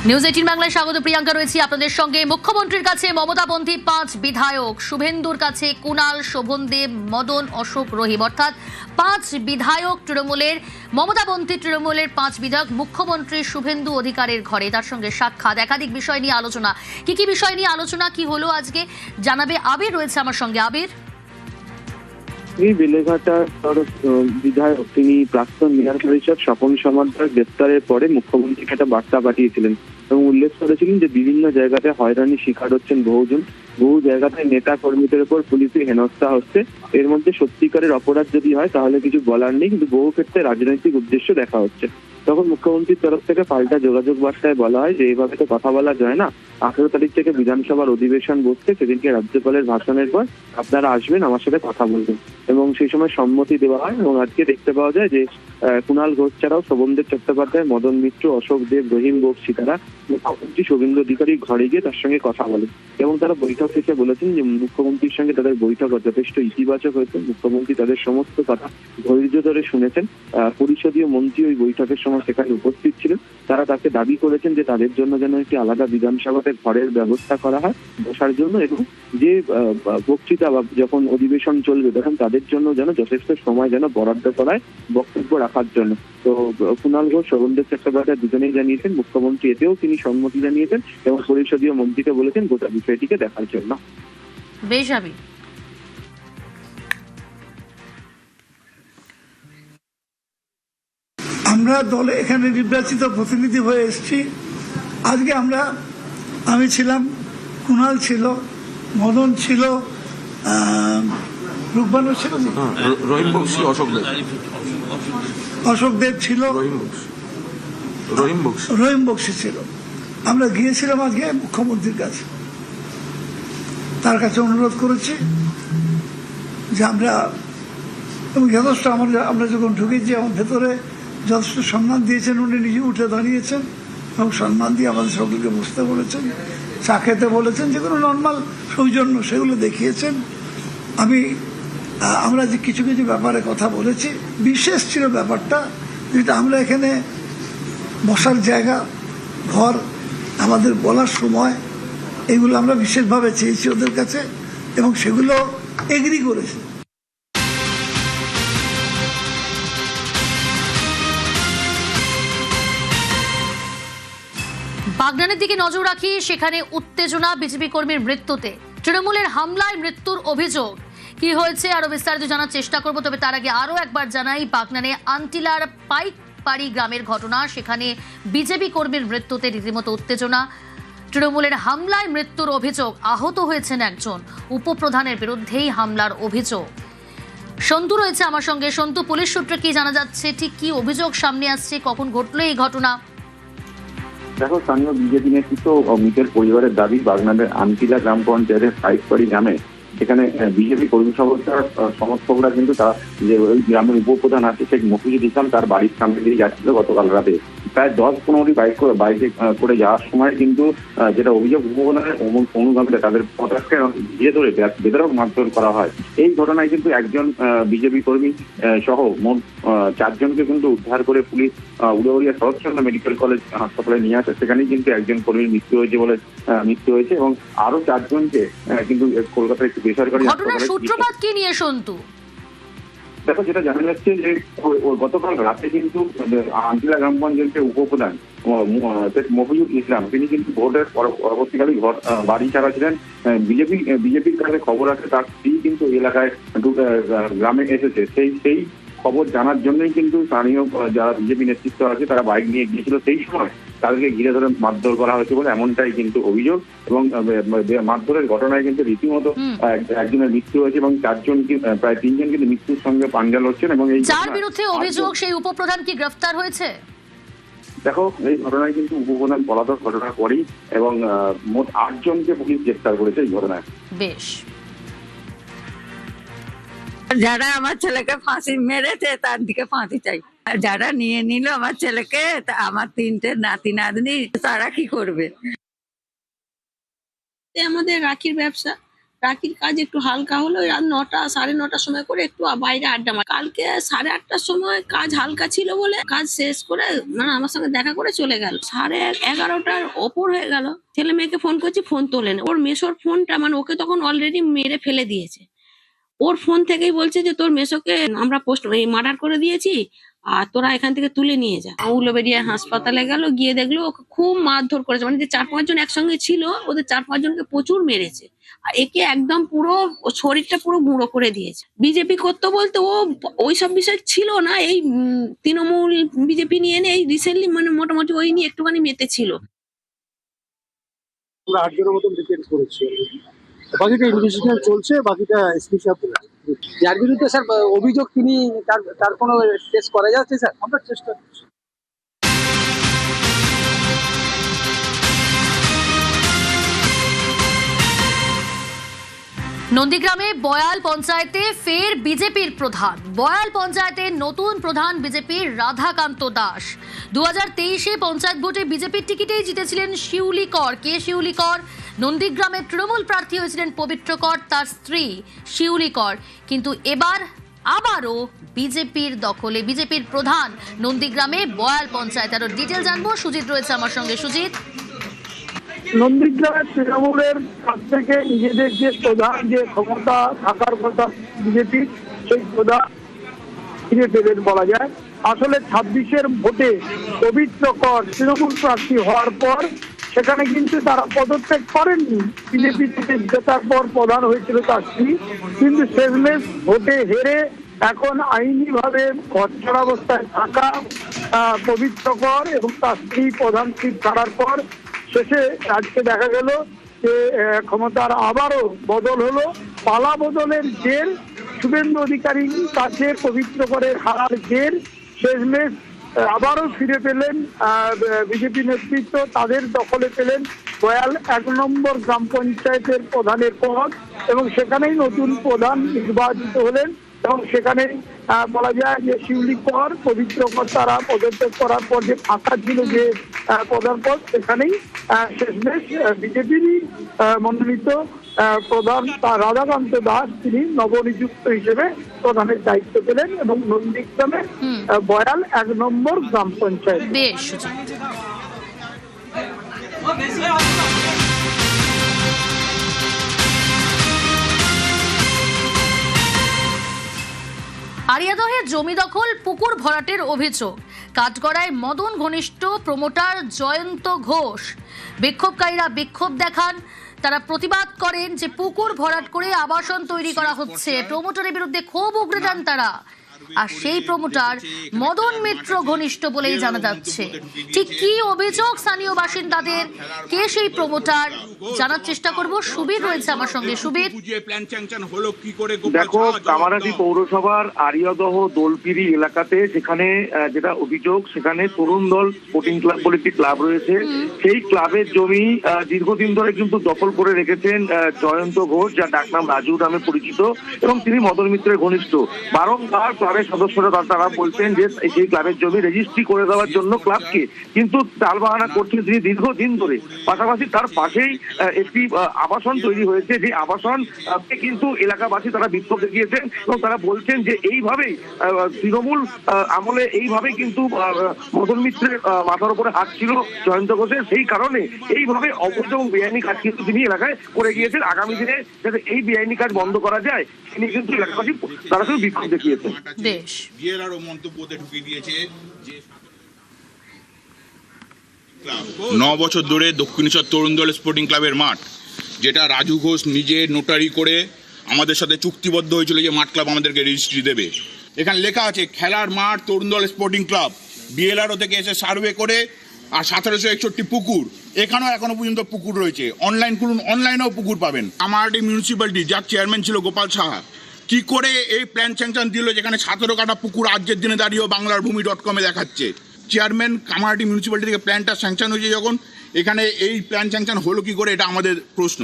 News 18 বাংলায় স্বাগত। প্রিয়াঙ্কা রয়েছি আপনাদের সঙ্গে। মুখ্যমন্ত্রীর কাছে মমতাপন্থী 5 বিধায়ক, শুভেন্দুর কাছে কুণাল, শোভনদেব, মদন, অশোক, রহিম, অর্থাৎ 5 বিধায়ক তৃণমূলের, মমতাপন্থী তৃণমূলের 5 বিধায়ক মুখ্যমন্ত্রী শুভেন্দু অধিকারের ঘরে, তার সঙ্গে সাক্ষাৎ, একাধিক বিষয় নিয়ে আলোচনা। কি বিষয় নিয়ে আলোচনা, কি হলো আজকে জানাবে আবির, রয়েছে আমার সঙ্গে। আবির, এই বেলেঘাটার বিধায়ক তিনি প্রাক্তন মেয়র পরিষদ স্বপন সমাদ্দার গ্রেপ্তারের পরে মুখ্যমন্ত্রীকে একটা বার্তা পাঠিয়েছিলেন এবং উল্লেখ করেছিলেন যে বিভিন্ন জায়গাতে হয়রানির শিকার হচ্ছেন বহু জায়গাতে নেতা কর্মীদের উপর পুলিশি হেনস্থা হচ্ছে। এর মধ্যে সত্যিকারের অপরাধ যদি হয় তাহলে কিছু বলার নেই, কিন্তু বহু ক্ষেত্রে রাজনৈতিক উদ্দেশ্য দেখা হচ্ছে। তখন মুখ্যমন্ত্রীর তরফ থেকে পাল্টা যোগাযোগ বার্তায় বলা হয় যে এইভাবে তো কথা বলা যায় না, 18 তারিখ থেকে বিধানসভার অধিবেশন বসছে, সেদিনকে রাজ্যপালের ভাষণের পর আপনারা আসবেন, আমার সাথে কথা বলবেন, এবং সেই সময় সম্মতি দেওয়া হয়। এবং আজকে দেখতে পাওয়া যায় যে কুণাল ঘোষ ছাড়াও শোভনদেব চট্টোপাধ্যায়, মদন মিত্র, অশোক দেব, রহিম বক্সি তারা মুখ্যমন্ত্রী শুভেন্দু অধিকারীর ঘরে গিয়ে তার সঙ্গে কথা বলেন এবং তারা বৈঠক শেষে বলেছেন যে মুখ্যমন্ত্রীর সঙ্গে তাদের বৈঠক যথেষ্ট ইতিবাচক হয়েছে। মুখ্যমন্ত্রী তাদের সমস্ত কথা ধৈর্য ধরে শুনেছেন। পরিষদীয় মন্ত্রী ওই বৈঠকের সময় সেখানে উপস্থিত ছিলেন। তারা তাকে দাবি করেছেন যে তাদের জন্য যেন একটি আলাদা বিধানসভাতে ঘরের ব্যবস্থা করা হয় বসার জন্য, এবং যে বক্তৃতা বা যখন অধিবেশন চলবে তখন তাদের জন্য যেন যথেষ্ট সময় যেন বরাদ্দ করায় বক্তব্য রাখার জন্য। তো কুণাল ঘোষ, শোভনদেব চট্টোপাধ্যায় দুজনেই জানিয়েছেন মুখ্যমন্ত্রী এতেও তিনি সম্মতি জানিয়েছেন এবং পরিষদীয় মন্ত্রীকে বলেছেন গোটা বিষয়টিকে দেখার জন্য। বেশ আবির। আমরা দলে এখানে নির্বাচিত প্রতিনিধি হয়ে এসেছি। আজকে আমি ছিলাম, কুণাল ছিল, মদন ছিল, রূপবানও ছিল, রহিম বক্সি, অশোক দেব ছিল, রহিম বক্সি ছিল। আমরা গিয়েছিলাম আজকে মুখ্যমন্ত্রীর কাছে, তার কাছে অনুরোধ করেছি যে আমরা যথেষ্ট আমরা যখন ঢুকেছি আমার ভেতরে যথেষ্ট সম্মান দিয়েছেন, উনি নিজে উঠে দাঁড়িয়েছেন এবং সম্মান দিয়ে আমাদের সকলকে বসতে বলেছেন, চা খেতে বলেছেন, যেগুলো নর্মাল সৌজন্য সেগুলো দেখিয়েছেন। আমরা যে কিছু ব্যাপারে কথা বলেছি, বিশেষ ছিল ব্যাপারটা যেটা আমরা এখানে বসার জায়গা, ঘর, আমাদের বলার সময়, এগুলো আমরা বিশেষভাবে চেয়েছি ওদের কাছে এবং সেগুলো এগ্রি করেছে। বাগনানের দিকে নজর রাখি, সেখানে উত্তেজনা বিজেপি কর্মীর মৃত্যুতে, তৃণমূলের হামলায় মৃত্যুর অভিযোগ। কি হয়েছে আরো বিস্তারিত জানার চেষ্টা করব, তবে তার আগে আরো একবার জানাই বাগনানে আন্টিলার পাইকপাড়ি গ্রামের ঘটনা। সেখানে বিজেপি কর্মীর মৃত্যুতে রীতিমতো উত্তেজনা। তৃণমূলের হামলায় মৃত্যুর অভিযোগ, আহত হয়েছেন একজন, উপপ্রধানের বিরুদ্ধেই হামলার অভিযোগ। সন্তু রয়েছে আমার সঙ্গে। সন্তু, পুলিশ সূত্রে কি জানা যাচ্ছে, ঠিক কি অভিযোগ সামনে আসছে, কখন ঘটলো এই ঘটনা? দেখো, স্থানীয় বিজেপি নেতৃত্ব মৃতের পরিবারের দাবি বাগনানের আন্টিলা গ্রাম পঞ্চায়েতের পাইকপাড়ি গ্রামে সেখানে বিজেপি কর্মী সংস্থার সমর্থকরা কিন্তু তার যে ওই গ্রামের উপপ্রধান আছে শেখ মফিজুল ইসলাম তার বাড়ির সামনে দিয়ে যাচ্ছিল গতকাল রাতে। প্রায় 10-15টি বাইকে করে যাওয়ার সময় কিন্তু যেটা অভিযোগ, উপপ্রধানের অনুগামীরা তাদের পতাকা ঘিরে ধরে বেধড়ক মারধর করা হয়। এই ঘটনায় কিন্তু একজন বিজেপি কর্মী সহ মোট 4 জনকে কিন্তু উদ্ধার করে পুলিশ উড়িয়া শরৎচন্দ্র মেডিকেল কলেজ হাসপাতালে নিয়ে আসে। সেখানেই কিন্তু একজন কর্মীর মৃত্যু হয়েছে এবং আরো 4 জনকে কিন্তু কলকাতার একটি বেসরকারি হাসপাতালে। সূত্রপাত কি নিয়ে সন্তু? দেখো, যেটা জানা যাচ্ছে যে গতকাল রাতে কিন্তু আন্টিলা গ্রাম পঞ্চায়েতের উপপ্রধান শেখ মফিজুল ইসলাম তিনি কিন্তু ভোটের পরবর্তীকালে বাড়ি ছাড়া ছিলেন। বিজেপির কাছে খবর আছে তার স্ত্রী কিন্তু এলাকায় গ্রামে এসেছে। সেই খবর জানার জন্যই কিন্তু স্থানীয় যারা বিজেপি নেতৃত্ব আছে তারা বাইক নিয়ে গিয়েছিল। সেই সময় তাদেরকে ঘিরে ধরে মারধর করা হয়েছে বলে এমনটাই কিন্তু অভিযোগ। এবং মারধরের ঘটনায় কিন্তু রীতিমতো একজনের মৃত্যু হয়েছে এবং 4 জন, প্রায় 3 জন কিন্তু মৃত্যুর সঙ্গে পাঞ্জা লড়ছেন। এবং এই যার বিরুদ্ধে অভিযোগ সেই উপপ্রধান কি গ্রেফতার হয়েছে? দেখো, এই ঘটনায় কিন্তু উপপ্রধান পলাতক ঘটনা করেই এবং মোট 8 জনকে পুলিশ গ্রেফতার করেছে এই ঘটনায়। বেশ। যারা আমার ছেলেকে ফাঁসি মেরেছে তার দিকে ফাঁসি চাই। যারা নিয়ে নিল আমার ছেলেকে, আমার 3টে নাতি নাতনি, তারা কি করবে? আমাদের রাখির ব্যবসা, রাখির কাজ একটু হালকা হলো, রাত 9টা 9:30 সময় করে একটু বাইরে আড্ডা মার। কালকে 8:30টার সময় কাজ হালকা ছিল বলে কাজ শেষ করে মানে আমার সঙ্গে দেখা করে চলে গেল। 11:30টার ওপর হয়ে গেল, ছেলে মেয়েকে ফোন করছি, ফোন তোলেন। ওর মেসোর ফোনটা মানে ওকে তখন অলরেডি মেরে ফেলে দিয়েছে। ওর ফোন থেকেই বলছে যে তোর মেসোকে আমরা মার্ডার করে দিয়েছি, আর তোরা এখান থেকে তুলে নিয়ে যা। উলুবেড়িয়া হাসপাতালে গেল, গিয়ে দেখলো ওকে খুব মারধর করেছে, মানে যে 4-5 জন একসঙ্গে ছিল ওদের 4-5 জনকে প্রচুর মেরেছে, আর একে একদম পুরো শরীরটা পুরো গুঁড়ো করে দিয়েছে। বিজেপি করতো বলতে ও ওইসব বিষয় ছিল না, এই তৃণমূল বিজেপি নিয়ে এই রিসেন্টলি মানে মোটামুটি ওই নিয়ে একটুখানি মেতে ছিল। আমরা 8 জনের মতন ডিটেইন করেছি, বাকিটা ইনভেস্টিগেশন চলছে, বাকিটা এসপি সাহেব বলেছে। যার বিরুদ্ধে স্যার অভিযোগ তিনি তার কোনো টেস্ট করা যাচ্ছে স্যার? আমরা চেষ্টা করছি। নন্দীগ্রামে বয়াল পঞ্চায়েতে ফের বিজেপির প্রধান। বয়াল পঞ্চায়েতের নতুন প্রধান বিজেপির রাধাকান্ত দাস। 2023-এ পঞ্চায়েত ভোটে বিজেপির টিকিটেই জিতেছিলেন শিউলি কর। কে শিউলি কর? নন্দীগ্রামের তৃণমূল প্রার্থী হয়েছিলেন পবিত্র কর, তার স্ত্রী শিউলি কর। কিন্তু এবার আবারও বিজেপির দখলে, বিজেপির প্রধান নন্দীগ্রামে বয়াল পঞ্চায়েত। আরো ডিটেল জানবো, সুজিত রয়েছে আমার সঙ্গে। সুজিত, নন্দীগ্রামের তৃণমূলের কাছ থেকে নিজেদের যে প্রধান, যে ক্ষমতা থাকার কথা বিজেপি, সেই প্রধান ফিরে পেলেন বলা যায়। আসলে 26-এর ভোটে পবিত্র কর তৃণমূল প্রার্থী হওয়ার পর সেখানে কিন্তু তারা পদত্যাগ করেননি। বিজেপি থেকে জেতার পর প্রধান হয়েছিল তার স্ত্রী, কিন্তু শেষমেশ ভোটে হেরে এখন আইনিভাবে ঘরছাড়া অবস্থায় থাকা পবিত্র কর এবং তার স্ত্রী প্রধান সিট ছাড়ার পর শেষে আজকে দেখা গেল যে ক্ষমতার আবারও বদল হলো। পালা বদলের জের, শুভেন্দু অধিকারীর কাছে পবিত্র করে হারার জের, শেষমেশ আবারও ফিরে পেলেন বিজেপি নেতৃত্ব, তাদের দখলে পেলেন বয়াল 1 নম্বর গ্রাম পঞ্চায়েতের প্রধানের পদ, এবং সেখানেই নতুন প্রধান নির্বাচিত হলেন। এবং সেখানে বলা যায় যে শিউলি কর, পবিত্র কর তারা পদত্যাগ করার পর যে ফাঁকা ছিল যে প্রধান পদ, সেখানেই শেষমেশ বিজেপিরই মনোনীত প্রধান রাধাকান্ত দাস তিনি নবনিযুক্ত হিসেবে প্রধানের দায়িত্ব পেলেন এবং নন্দীগ্রামে বয়াল 1 নম্বর গ্রাম পঞ্চায়েত। বেশ সুজিত। আরিয়াদহে জমি দখল, পুকুর ভরাটের অভিযোগ। কাঠগড়ায় মদন ঘনিষ্ঠ প্রমোটার জয়ন্ত ঘোষ। বিক্ষোভকারীরা বিক্ষোভ দেখান, তারা প্রতিবাদ করেন যে পুকুর ভরাট করে আবাসন তৈরি করা হচ্ছে। প্রমোটারের বিরুদ্ধে ক্ষোভ উগরে দেন তারা। আর সেই প্রমোটার মদন মিত্র ঘনিষ্ঠ বলেই জানা যাচ্ছে। ঠিক কি অভিযোগ স্থানীয় বাসিন্দাদের, কে সেই প্রমোটার, জানার চেষ্টা করব। সুবীর রয়েছে আমার সঙ্গে। সুবীর, দেখো, কামারহাটি পৌরসভার আরিয়াদহ দোলপিরি এলাকাতে যেখানে যেটা অভিযোগ, সেখানে তরুণ দল স্পোর্টিং ক্লাব বলে একটি ক্লাব রয়েছে। সেই ক্লাবের জমি দীর্ঘদিন ধরে কিন্তু দখল করে রেখেছেন জয়ন্ত ঘোষ, যার ডাকনাম রাজু নামে পরিচিত, এবং তিনি মদন মিত্রের ঘনিষ্ঠ। বারংবার ক্লাবের সদস্যরা তারা বলছেন যে সেই ক্লাবের জমি রেজিস্ট্রি করে দেওয়ার জন্য ক্লাবকে, কিন্তু টালবাহানা করছেন তিনি দীর্ঘদিন ধরে। পাশাপাশি তার পাশেই একটি আবাসন তৈরি হয়েছে, যে আবাসন কিন্তু এলাকাবাসী তারা বিক্ষোভ দেখিয়েছেন এবং তারা বলছেন যে এইভাবেই তৃণমূল আমলে এইভাবেই কিন্তু মদন মিত্রের মাথার উপরে হাত ছিল জয়ন্ত ঘোষের, সেই কারণে এইভাবে অবৈধ এবং বেআইনি কাজ কিন্তু তিনি এলাকায় করে গিয়েছেন। আগামী দিনে যাতে এই বেআইনি কাজ বন্ধ করা যায় তিনি কিন্তু এলাকাবাসী তারা শুধু বিক্ষোভ দেখিয়েছেন। বেশ। বিএলআরও মন্তব্যতে ঢুকিয়ে দিয়েছে যে 9 বছর ধরে দক্ষিণেশ্বর তরুণ দল স্পোর্টিং ক্লাবের মাঠ, যেটা রাজু ঘোষ নিজে নোটারি করে আমাদের সাথে চুক্তিবদ্ধ হয়েছিল যে মাঠ ক্লাব আমাদেরকে রেজিস্ট্রি দেবে। এখানে লেখা আছে খেলার মাঠ তরুণ দল স্পোর্টিং ক্লাব, বিএলআরও থেকে এসে সার্ভে করে, আর 1761 পুকুর, এখানেও এখনো পর্যন্ত পুকুর রয়েছে। অনলাইন করুন, অনলাইনেও পুকুর পাবেন। কামারহাটি মিউনিসিপ্যালিটি যার চেয়ারম্যান ছিল গোপাল সাহা কি করে এই প্ল্যান স্যাংশন দিল, যেখানে 17 কাঠা পুকুর আজকের দিনে দাঁড়িয়েও বাংলারভূমি.com দেখাচ্ছে। চেয়ারম্যান কামারহাটি মিউনিসিপ্যালিটি থেকে প্ল্যানটা স্যাংশন হয়েছে যখন, এখানে এই প্ল্যান স্যাংশন হলো কি করে, এটা আমাদের প্রশ্ন।